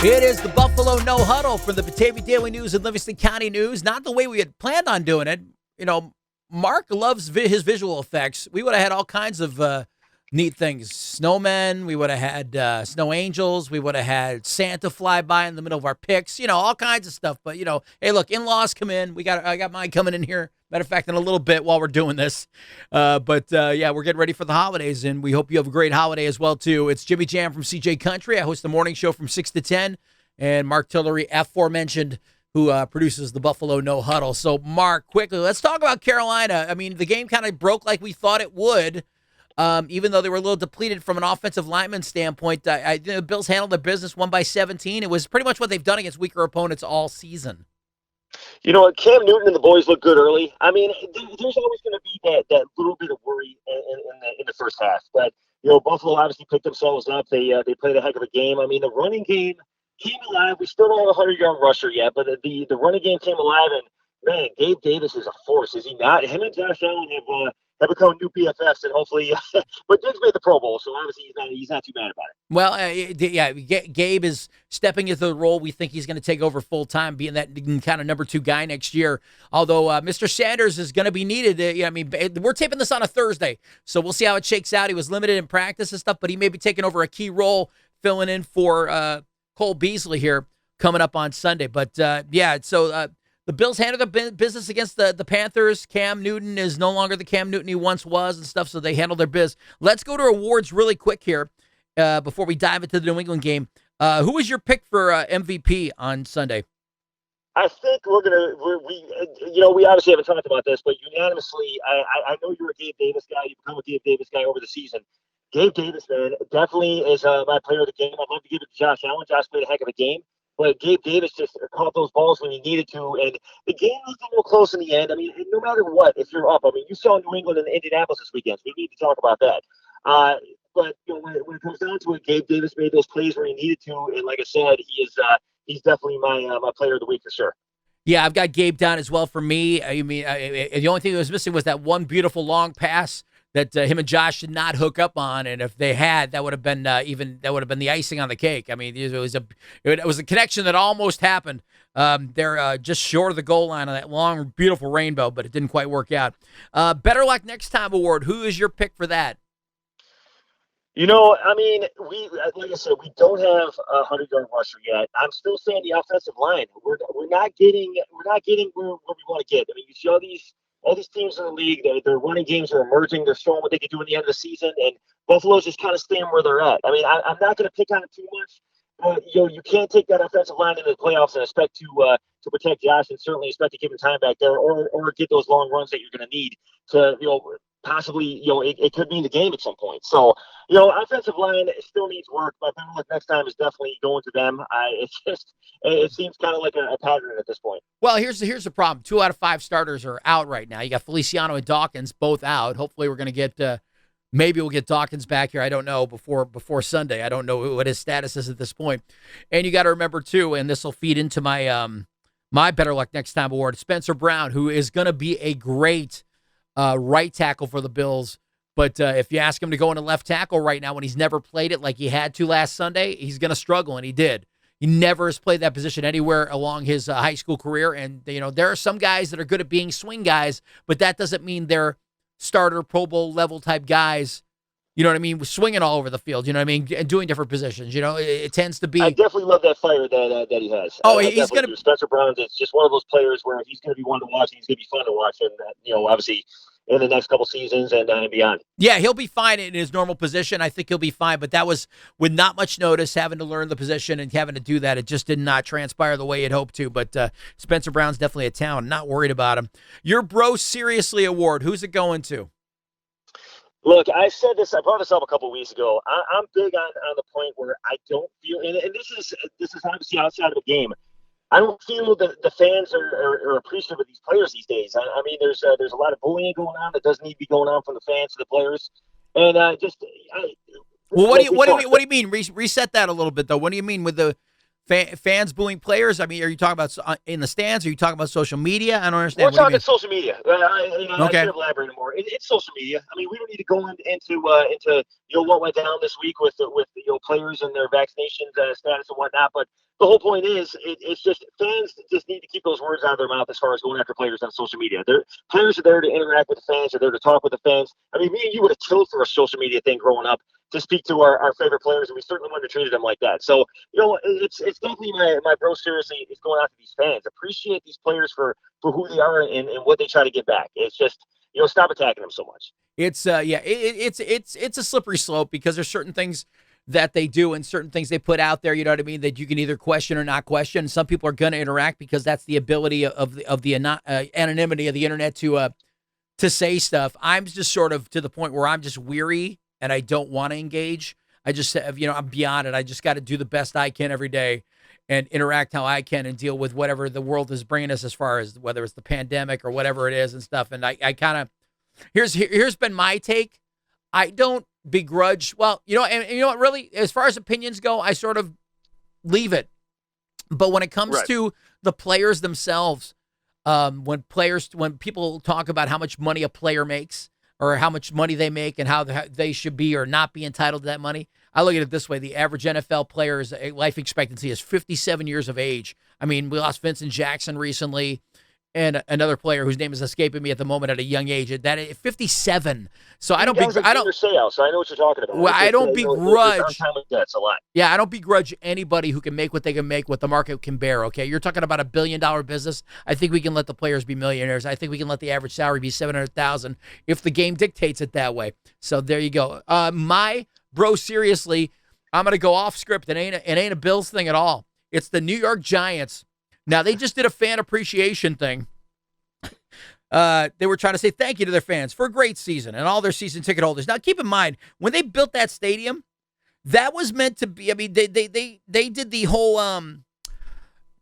It is the Buffalo No Huddle from the Batavia Daily News and Livingston County News. Not the way we had planned on doing it. You know, Mark loves his visual effects. We would have had all kinds of neat things. Snowmen. We would have had snow angels. We would have had Santa fly by in the middle of our picks. You know, all kinds of stuff. But, you know, hey, look, in-laws come in. I got mine coming in here. Matter of fact, in a little bit while we're doing this. Yeah, we're getting ready for the holidays, and we hope you have a great holiday as well, too. It's Jimmy Jamm from CJ Country. I host the morning show from 6 to 10, and Mark Tillery, aforementioned, who produces the Buffalo No Huddle. So, Mark, quickly, let's talk about Carolina. I mean, the game kind of broke like we thought it would, even though they were a little depleted from an offensive lineman standpoint. The Bills handled their business, won by 17. It was pretty much what they've done against weaker opponents all season. You know what? Cam Newton and the boys look good early. I mean, there's always going to be that little bit of worry in the first half. But, you know, Buffalo obviously picked themselves up. They played a heck of a game. I mean, the running game came alive. We still don't have a 100-yard rusher yet, but the running game came alive. And, man, Gabe Davis is a force, is he not? Him and Josh Allen have become new BFFs, and hopefully but Diggs made the Pro Bowl, so obviously he's not too mad about it. Well, yeah, Gabe is stepping into the role. We think he's going to take over full-time, being that kind of number 2 guy next year. Although Mr. Sanders is going to be needed. I mean, we're taping this on a Thursday, so we'll see how it shakes out. He was limited in practice and stuff, but he may be taking over a key role, filling in for Cole Beasley here coming up on Sunday. But, the Bills handled their business against the Panthers. Cam Newton is no longer the Cam Newton he once was and stuff, so they handled their biz. Let's go to awards really quick here before we dive into the New England game. Who was your pick for MVP on Sunday? I think we obviously haven't talked about this, but unanimously, I know you're a Gabe Davis guy. You've become a Gabe Davis guy over the season. Gabe Davis, man, definitely is my player of the game. I'd love to give it to Josh Allen. Josh played a heck of a game. But Gabe Davis just caught those balls when he needed to, and the game was a little close in the end. I mean, no matter what, if you're up, I mean, you saw New England and Indianapolis this weekend, so we need to talk about that. But you know, when it comes down to it, Gabe Davis made those plays where he needed to, and like I said, he's definitely my player of the week for sure. Yeah, I've got Gabe down as well for me. I mean, the only thing that was missing was that one beautiful long pass that him and Josh did not hook up on, and if they had, that would have been the icing on the cake. I mean, it was a connection that almost happened. They're just short of the goal line on that long, beautiful rainbow, but it didn't quite work out. Better Luck Next Time award. Who is your pick for that? You know, I mean, like I said, we don't have a 100-yard rusher yet. I'm still saying the offensive line. We're not getting where we want to get. I mean, you see all these teams in the league, their running games are emerging. They're showing what they can do in the end of the season, and Buffalo's just kind of staying where they're at. I mean, I'm not going to pick on it too much, but you can't take that offensive line into the playoffs and expect to protect Josh, and certainly expect to give him time back there, or get those long runs that you're going to need to possibly it could mean the game at some point. So offensive line still needs work. My better luck next time is definitely going to them. It seems kind of like a pattern at this point. Well, here's the problem. 2 out of 5 starters are out right now. You got Feliciano and Dawkins both out. Hopefully we're going to get maybe we'll get Dawkins back here. I don't know before Sunday. I don't know what his status is at this point. And you got to remember too, and this will feed into my my Better Luck Next Time award, Spencer Brown, who is going to be a great right tackle for the Bills. But if you ask him to go into left tackle right now when he's never played it like he had to last Sunday, he's going to struggle, and he did. He never has played that position anywhere along his high school career. And, there are some guys that are good at being swing guys, but that doesn't mean they're starter, Pro Bowl level type guys. You know what I mean? Swinging all over the field, you know what I mean? And doing different positions. It tends to be. I definitely love that fire that he has. Oh, he's going to. Spencer Brown, it's just one of those players where he's going to be one to watch, and he's going to be fun to watch. And, obviously, in the next couple seasons and beyond. Yeah, he'll be fine in his normal position. I think he'll be fine, but that was with not much notice, having to learn the position and having to do that. It just did not transpire the way it hoped to, but Spencer Brown's definitely a talent. Not worried about him. Your Bro Seriously award, who's it going to? Look, I brought this up a couple of weeks ago. I'm big on the point where I don't feel, and this is obviously outside of the game, I don't feel that the fans are appreciative of these players these days. I mean, there's a lot of bullying going on that doesn't need to be going on from the fans to the players, and Well, what do you mean? Reset that a little bit, though. What do you mean with the Fans booing players? I mean, are you talking about in the stands? Are you talking about social media? I don't understand. We're talking social media. I Okay. should elaborate more. It's social media. I mean, we don't need to go into what went down this week with players and their vaccination status and whatnot. But the whole point is, it's just fans just need to keep those words out of their mouth as far as going after players on social media. Players are there to interact with the fans. They're there to talk with the fans. I mean, me and you would have killed for a social media thing growing up to speak to our favorite players, and we certainly wouldn't have treated them like that. So, it's definitely my bro seriously is going after these fans. Appreciate these players for who they are and what they try to get back. It's just, stop attacking them so much. It's it's a slippery slope because there's certain things that they do and certain things they put out there, you know what I mean, that you can either question or not question. Some people are going to interact because that's the ability of the anonymity of the internet to say stuff. I'm just sort of to the point where I'm just weary and I don't want to engage. I just have, I'm beyond it. I just got to do the best I can every day and interact how I can and deal with whatever the world is bringing us as far as whether it's the pandemic or whatever it is and stuff. And I kind of, here's been my take. I don't begrudge. Well, and you know what, really, as far as opinions go, I sort of leave it. But when it comes to the players themselves, when people talk about how much money a player makes or how much money they make and how they should be or not be entitled to that money, I look at it this way. The average NFL player's life expectancy is 57 years of age. I mean, we lost Vincent Jackson recently and another player whose name is escaping me at the moment at a young age. That is 57. So I don't so I know what you're talking about. Well, I don't begrudge. Untimely deaths a lot. Yeah, I don't begrudge anybody who can make what they can make, what the market can bear. Okay, you're talking about $1 billion business. I think we can let the players be millionaires. I think we can let the average salary be $700,000 if the game dictates it that way. So there you go. My bro, seriously, I'm gonna go off script. It ain't a Bills thing at all. It's the New York Giants. Now, they just did a fan appreciation thing. They were trying to say thank you to their fans for a great season and all their season ticket holders. Now, keep in mind, when they built that stadium, that was meant to be, I mean, they did the whole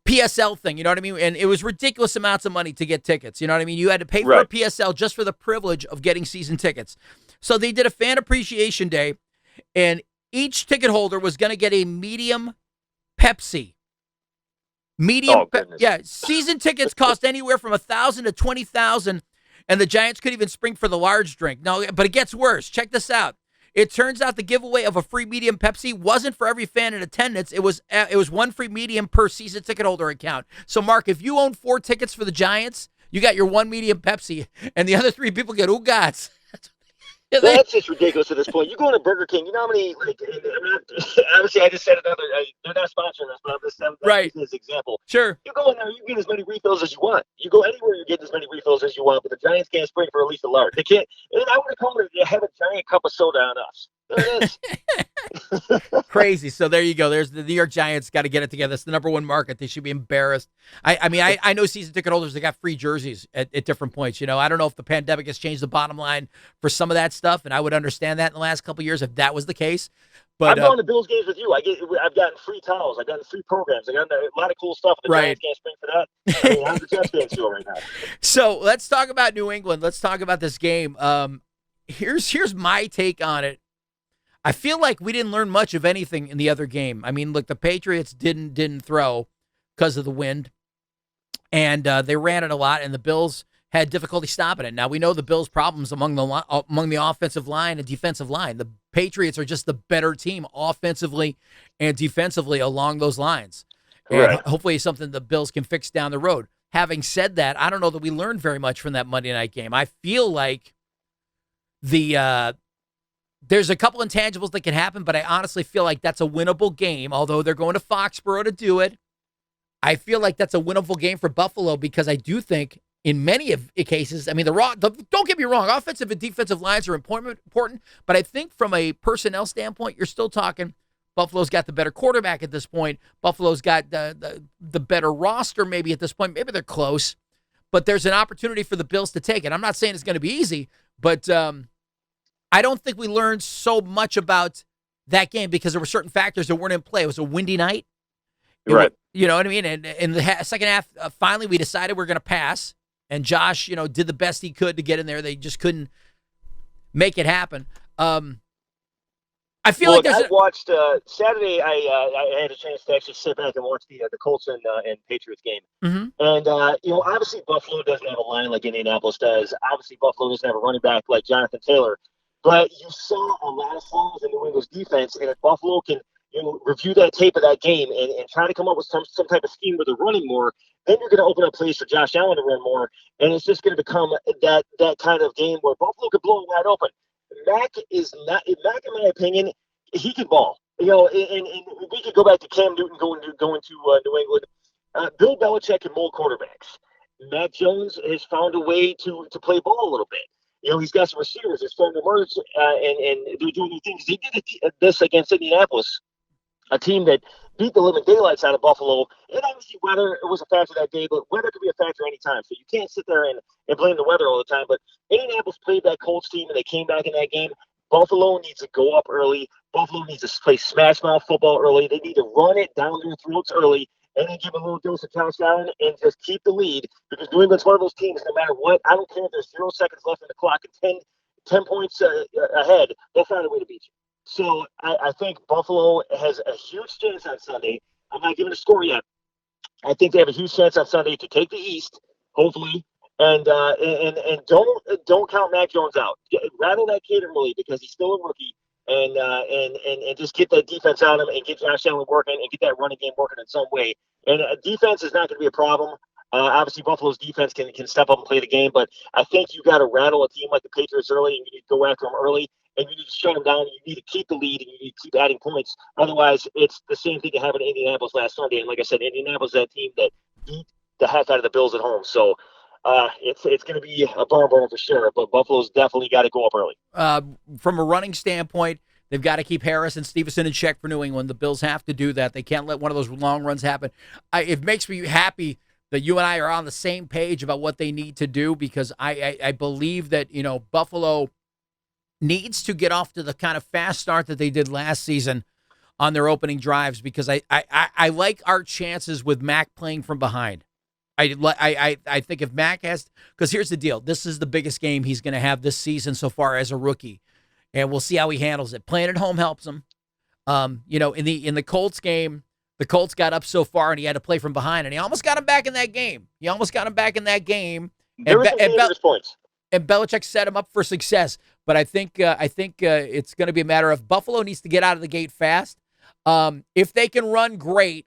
PSL thing, you know what I mean? And it was ridiculous amounts of money to get tickets, you know what I mean? You had to pay for a PSL just for the privilege of getting season tickets. So they did a fan appreciation day, and each ticket holder was going to get a medium Pepsi. Season tickets cost anywhere from $1,000 to $20,000, and the Giants could even spring for the large drink. No, but it gets worse. Check this out. It turns out the giveaway of a free medium Pepsi wasn't for every fan in attendance. It was one free medium per season ticket holder account. So, Mark, if you own 4 tickets for the Giants, you got your 1 medium Pepsi, and the other 3 people get Ugats. That's just ridiculous at this point. You go to Burger King, you know how many, obviously I just said another, they're not sponsoring us, but I'm just using this example. Sure. You go in there, you get as many refills as you want. You go anywhere, you get as many refills as you want, but the Giants can't spring for at least a large. They can't, and I would have called it, they have a giant cup of soda on us. There it is. Crazy. So there you go. There's the New York Giants got to get it together. It's the #1 market. They should be embarrassed. I know season ticket holders that got free jerseys at different points. I don't know if the pandemic has changed the bottom line for some of that stuff, and I would understand that in the last couple of years if that was the case. But I've gone to Bills games with you. I've gotten free towels. I've gotten free programs. I've gotten a lot of cool stuff. The Giants can't spring for that. I mean, I'm the Jets fan too right now. So let's talk about New England. Let's talk about this game. Here's my take on it. I feel like we didn't learn much of anything in the other game. I mean, look, the Patriots didn't throw because of the wind, and they ran it a lot, and the Bills had difficulty stopping it. Now, we know the Bills' problems among the offensive line and defensive line. The Patriots are just the better team offensively and defensively along those lines. And hopefully it's something the Bills can fix down the road. Having said that, I don't know that we learned very much from that Monday night game. I feel like there's a couple intangibles that can happen, but I honestly feel like that's a winnable game, although they're going to Foxboro to do it. I feel like that's a winnable game for Buffalo because I do think in many of cases, I mean, don't get me wrong, offensive and defensive lines are important, but I think from a personnel standpoint, you're still talking Buffalo's got the better quarterback at this point. Buffalo's got the better roster maybe at this point. Maybe they're close, but there's an opportunity for the Bills to take it. I'm not saying it's going to be easy, but I don't think we learned so much about that game because there were certain factors that weren't in play. It was a windy night. You know what I mean? And in the second half, finally we decided we're going to pass. And Josh, did the best he could to get in there. They just couldn't make it happen. I I feel like there's I watched Saturday. I had a chance to actually sit back and watch the Colts and Patriots game. Mhm. And obviously Buffalo doesn't have a line like Indianapolis does. Obviously Buffalo doesn't have a running back like Jonathan Taylor. But you saw a lot of flaws in New England's defense, and if Buffalo can review that tape of that game and try to come up with some type of scheme where they're running more, then you're going to open up plays for Josh Allen to run more, and it's just going to become that kind of game where Buffalo could blow it wide open. Mac is not. Mac, in my opinion, he can ball. And we could go back to Cam Newton going to New England. Bill Belichick can mold quarterbacks. Mac Jones has found a way to play ball a little bit. He's got some receivers that's starting to emerge, and they're doing new things. They did this against Indianapolis, a team that beat the living daylights out of Buffalo. And obviously weather was a factor that day, but weather could be a factor anytime. So you can't sit there and blame the weather all the time. But Indianapolis played that Colts team, and they came back in that game. Buffalo needs to go up early. Buffalo needs to play smash mouth football early. They need to run it down their throats early, and then give a little dose of Josh Allen and just keep the lead, because New England's one of those teams, no matter what, I don't care if there's 0 seconds left in the clock and 10 points ahead, they'll find a way to beat you. So I think Buffalo has a huge chance on Sunday. I'm not giving a score yet. I think they have a huge chance on Sunday to take the East, hopefully, and don't count Mac Jones out. Rattle that kid early because he's still a rookie. And just get that defense on him and get Josh Allen working and get that running game working in some way. And defense is not going to be a problem. Obviously, Buffalo's defense can step up and play the game, but I think you got to rattle a team like the Patriots early, and you need to go after them early, and you need to shut them down. You need to keep the lead, and you need to keep adding points. Otherwise, it's the same thing that happened in Indianapolis last Sunday. And like I said, Indianapolis is that team that beat the heck out of the Bills at home. So it's going to be a barn burner for sure, but Buffalo's definitely got to go up early. From a running standpoint, they've got to keep Harris and Stevenson in check for New England. The Bills have to do that. They can't let one of those long runs happen. It makes me happy that you and I are on the same page about what they need to do, because I believe that, Buffalo needs to get off to the kind of fast start that they did last season on their opening drives, because I like our chances with Mac playing from behind. I think if Mac has, because here's the deal. This is the biggest game he's going to have this season so far as a rookie, and we'll see how he handles it. Playing at home helps him. In the Colts game, the Colts got up so far, and he had to play from behind, and he almost got him back in that game. There were some dangerous points. And Belichick set him up for success. But I think it's going to be a matter of Buffalo needs to get out of the gate fast. If they can run great,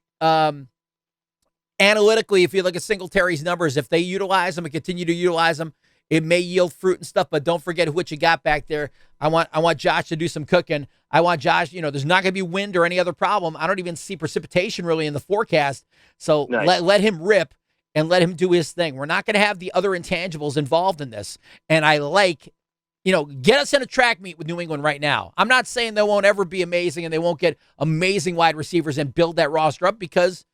analytically, if you look at Singletary's numbers, if they utilize them and continue to utilize them, it may yield fruit and stuff. But don't forget what you got back there. I want Josh to do some cooking. I want Josh, there's not going to be wind or any other problem. I don't even see precipitation really in the forecast. So nice. let him rip and let him do his thing. We're not going to have the other intangibles involved in this. And I like, get us in a track meet with New England right now. I'm not saying they won't ever be amazing and they won't get amazing wide receivers and build that roster up, because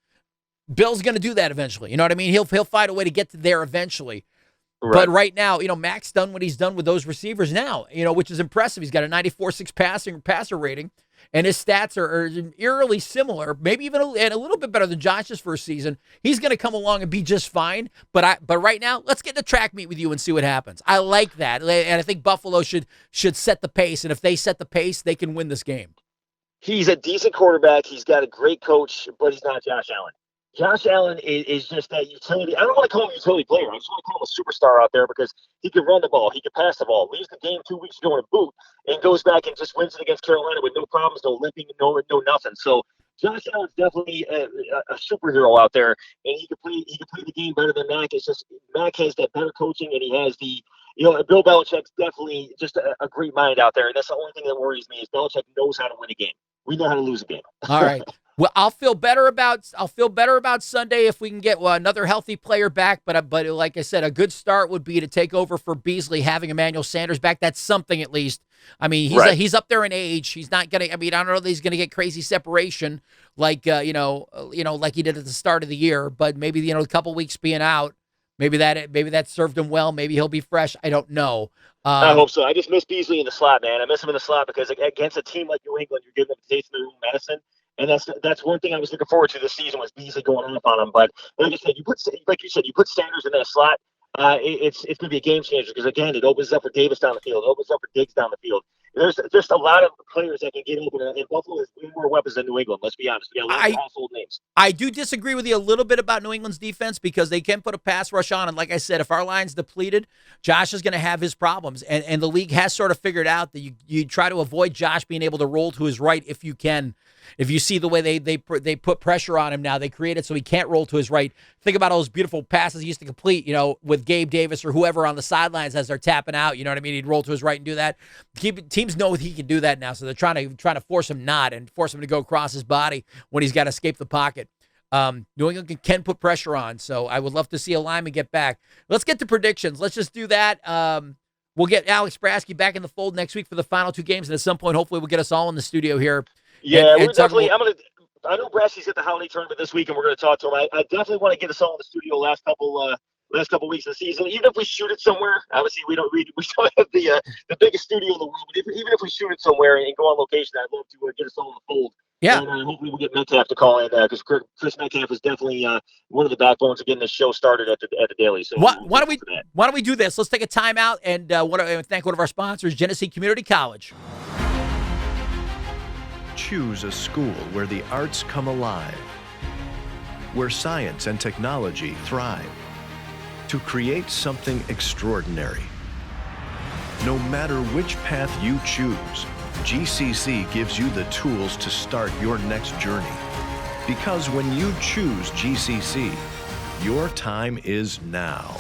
Bill's going to do that eventually. You know what I mean? He'll find a way to get to there eventually. Right. But right now, Mac's done what he's done with those receivers now, which is impressive. He's got a 94.6 passer rating, and his stats are eerily similar, maybe even a little bit better than Josh's first season. He's going to come along and be just fine. But right now, let's get in the track meet with you and see what happens. I like that, and I think Buffalo should set the pace. And if they set the pace, they can win this game. He's a decent quarterback. He's got a great coach, but he's not Josh Allen. Josh Allen is just that utility. I don't want to call him a utility player. I just want to call him a superstar out there, because he can run the ball. He can pass the ball. Leaves the game 2 weeks ago in a boot and goes back and just wins it against Carolina with no problems, no limping, no nothing. So Josh Allen's definitely a superhero out there, and he can play the game better than Mac. It's just Mac has that better coaching, and he has the Bill Belichick's definitely just a great mind out there. And that's the only thing that worries me is Belichick knows how to win a game. We know how to lose a game. All right. Well, I'll feel better about Sunday if we can get another healthy player back. But like I said, a good start would be to take over for Beasley, having Emmanuel Sanders back. That's something at least. I mean, he's up there in age. He's not gonna. I mean, I don't know that he's gonna get crazy separation like like he did at the start of the year. But maybe a couple weeks being out, maybe that served him well. Maybe he'll be fresh. I don't know. I hope so. I just miss Beasley in the slot, man. I miss him in the slot because against a team like New England, you're giving them a taste of their own medicine. And that's one thing I was looking forward to this season was Beasley going off on him. But like you put Sanders in that slot. It's going to be a game changer because again, it opens up for Davis down the field. It opens up for Diggs down the field. There's just a lot of players that can get open, and Buffalo has way more weapons than New England. Let's be honest. We got a lot of household names. I do disagree with you a little bit about New England's defense because they can put a pass rush on. And like I said, if our line's depleted, Josh is going to have his problems. And the league has sort of figured out that you try to avoid Josh being able to roll to his right if you can. If you see the way they put pressure on him now, they create it so he can't roll to his right. Think about all those beautiful passes he used to complete, with Gabe Davis or whoever on the sidelines as they're tapping out. You know what I mean? He'd roll to his right and do that. Teams know he can do that now, so they're trying to force him not and force him to go across his body when he's got to escape the pocket. New England can put pressure on, so I would love to see a lineman get back. Let's get to predictions. Let's just do that. We'll get Alex Brasky back in the fold next week for the final two games, and at some point, hopefully, we'll get us all in the studio here. Yeah, we're definitely. I know Brasky's at the holiday tournament this week, and we're going to talk to him. I definitely want to get us all in the studio last couple weeks of the season. Even if we shoot it somewhere, obviously we don't have the biggest studio in the world. But even if we shoot it somewhere and go on location, I'd love to get us all in the fold. Yeah. And hopefully we'll get Metcalf to call in because Chris Metcalf is definitely one of the backbones of getting this show started at the Daily. So why don't we do this? Let's take a timeout and want to thank one of our sponsors, Genesee Community College. Choose a school where the arts come alive, where science and technology thrive, to create something extraordinary. No matter which path you choose, GCC gives you the tools to start your next journey. Because when you choose GCC, your time is now.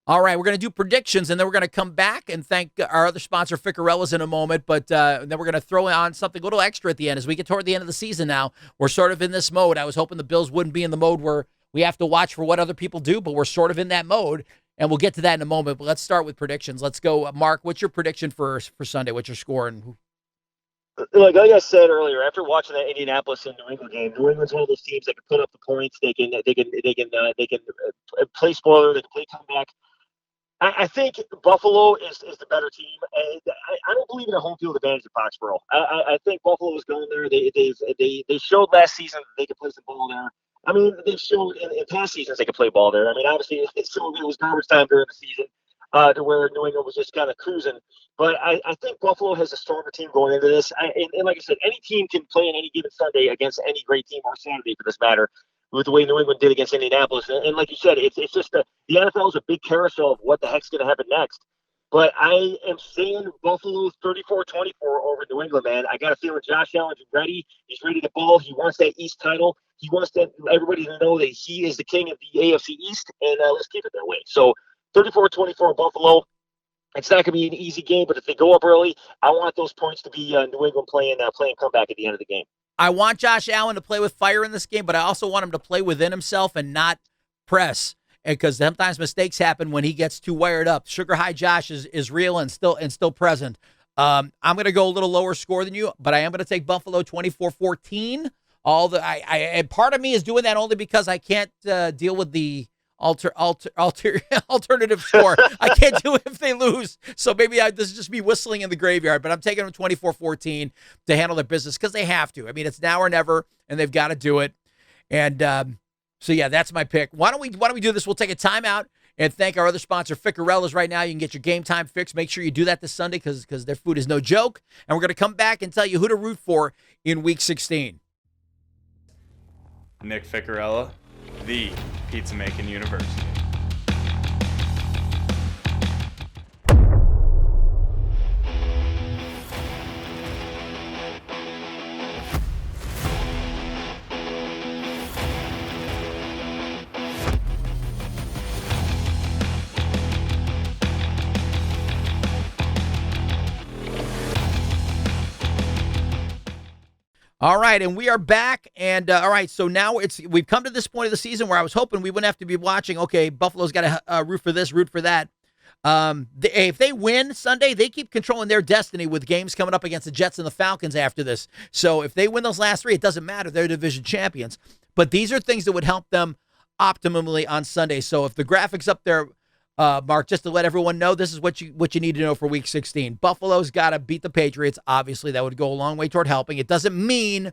All right, we're going to do predictions, and then we're going to come back and thank our other sponsor, Ficarella's, in a moment. But then we're going to throw on something a little extra at the end. As we get toward the end of the season now, we're sort of in this mode. I was hoping the Bills wouldn't be in the mode where we have to watch for what other people do, but we're sort of in that mode, and we'll get to that in a moment. But let's start with predictions. Let's go. Mark, what's your prediction for Sunday? What's your score? And like I said earlier, after watching that Indianapolis and New England game, New England's one of those teams that can put up the points. They can play spoiler. They can play comeback. I think Buffalo is the better team. I don't believe in a home field advantage at Foxboro. I think Buffalo is going there. They showed last season that they could play some ball there. I mean, they've showed in past seasons they could play ball there. I mean, obviously, it was garbage time during the season to where New England was just kind of cruising. But I think Buffalo has a stronger team going into this. And like I said, any team can play on any given Sunday against any great team, or Saturday for this matter, with the way New England did against Indianapolis. And like you said, it's just the NFL is a big carousel of what the heck's going to happen next. But I am saying Buffalo 34-24 over New England, man. I got a feeling Josh Allen's ready. He's ready to ball. He wants that East title. He wants everybody to know that he is the king of the AFC East, and let's keep it that way. So 34-24 Buffalo. It's not going to be an easy game, but if they go up early, I want those points to be New England playing comeback at the end of the game. I want Josh Allen to play with fire in this game, but I also want him to play within himself and not press, because sometimes mistakes happen when he gets too wired up. Sugar High Josh is real and still present. I'm going to go a little lower score than you, but I am going to take Buffalo 24-14. And part of me is doing that only because I can't deal with the alternative score. I can't do it if they lose. So maybe this is just me whistling in the graveyard, but I'm taking them 24-14 to handle their business because they have to. I mean, it's now or never, and they've got to do it. And so yeah, that's my pick. Why don't we do this? We'll take a timeout and thank our other sponsor, Ficarella's. Right now, you can get your game time fix. Make sure you do that this Sunday because their food is no joke. And we're going to come back and tell you who to root for in Week 16. Nick Ficarella, the pizza making university. All right, and we are back. And all right, so now we've come to this point of the season where I was hoping we wouldn't have to be watching. Okay, Buffalo's got to root for this, root for that. If they win Sunday, they keep controlling their destiny with games coming up against the Jets and the Falcons after this. So if they win those last three, it doesn't matter. They're division champions. But these are things that would help them optimally on Sunday. So if the graphic's up there, Mark, just to let everyone know, this is what you need to know for Week 16. Buffalo's got to beat the Patriots. Obviously, that would go a long way toward helping. It doesn't mean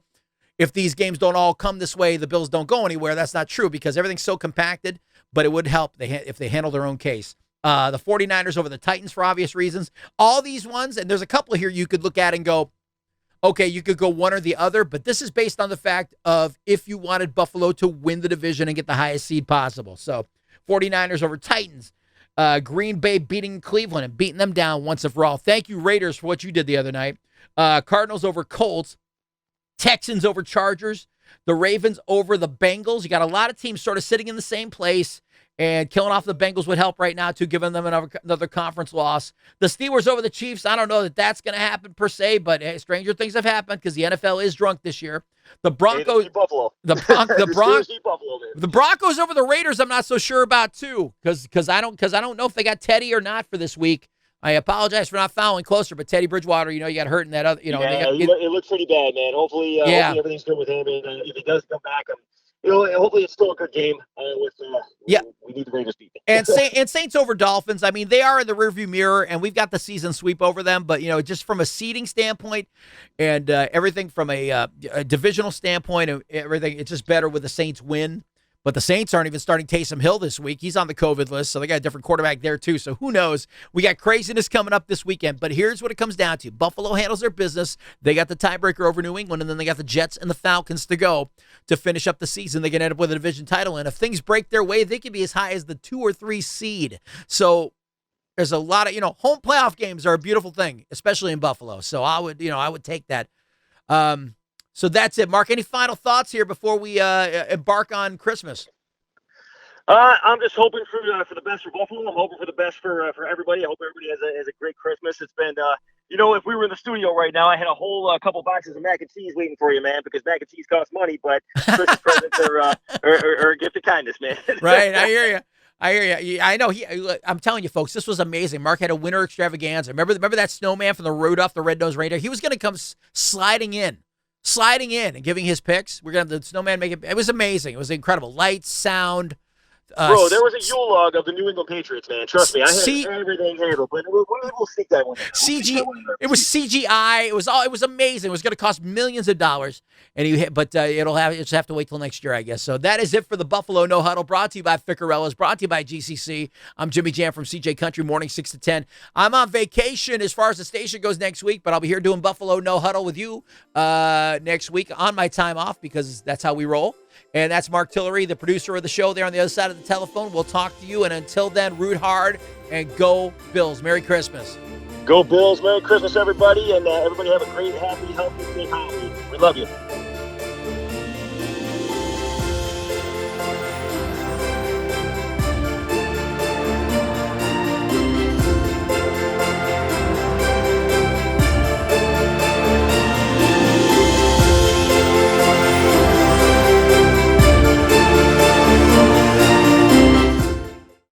if these games don't all come this way, the Bills don't go anywhere. That's not true because everything's so compacted, but it would help if they handle their own case. The 49ers over the Titans for obvious reasons. All these ones, and there's a couple here you could look at and go, okay, you could go one or the other, but this is based on the fact of if you wanted Buffalo to win the division and get the highest seed possible. So 49ers over Titans. Green Bay beating Cleveland and beating them down once and for all. Thank you, Raiders, for what you did the other night. Cardinals over Colts. Texans over Chargers. The Ravens over the Bengals. You got a lot of teams sort of sitting in the same place. And killing off the Bengals would help right now, too, giving them another conference loss. The Steelers over the Chiefs, I don't know that that's going to happen per se, but hey, stranger things have happened because the NFL is drunk this year. The Broncos, Hey, Buffalo. the Buffalo, man. the Broncos over the Raiders, I'm not so sure about, too, because I don't know if they got Teddy or not for this week. I apologize for not following closer, but Teddy Bridgewater, you got hurt in that other, Yeah, it looks pretty bad, man. Hopefully everything's good with him, and if he does come back, hopefully it's still a good game. We need the Raiders beat them. And Saints over Dolphins. I mean, they are in the rearview mirror, and we've got the season sweep over them. But just from a seeding standpoint, and everything from a divisional standpoint, and everything, it's just better with the Saints win. But the Saints aren't even starting Taysom Hill this week. He's on the COVID list, so they got a different quarterback there too. So who knows? We got craziness coming up this weekend. But here's what it comes down to. Buffalo handles their business. They got the tiebreaker over New England, and then they got the Jets and the Falcons to go to finish up the season. They can end up with a division title. And if things break their way, they could be as high as the 2 or 3 seed. So there's a lot of, home playoff games are a beautiful thing, especially in Buffalo. So I would take that. So that's it. Mark, any final thoughts here before we embark on Christmas? I'm just hoping for the best for Buffalo. I'm hoping for the best for everybody. I hope everybody has a great Christmas. It's been, if we were in the studio right now, I had a whole couple boxes of mac and cheese waiting for you, man, because mac and cheese costs money, but Christmas presents are a gift of kindness, man. Right, I hear you. I know. I'm telling you, folks, this was amazing. Mark had a winter extravaganza. Remember that snowman from the Rudolph the Red-Nosed Reindeer? He was going to come sliding in and giving his picks. We're going to have the snowman make it. It was amazing. It was incredible. Lights, sound. Bro, there was a Yule Log of the New England Patriots, man. Trust me, I had everything handled, but we'll stick that one in. It was CGI. It was amazing. It was going to cost millions of dollars, but you'll just have to wait till next year, I guess. So that is it for the Buffalo No Huddle, brought to you by Ficarella, brought to you by GCC. I'm Jimmy Jamm from CJ Country, morning 6 to 10. I'm on vacation as far as the station goes next week, but I'll be here doing Buffalo No Huddle with you next week on my time off because that's how we roll. And that's Mark Tillery, the producer of the show there on the other side of the telephone. We'll talk to you. And until then, root hard and go Bills. Merry Christmas. Go Bills. Merry Christmas, everybody. And everybody have a great, happy, healthy, safe holiday. We love you.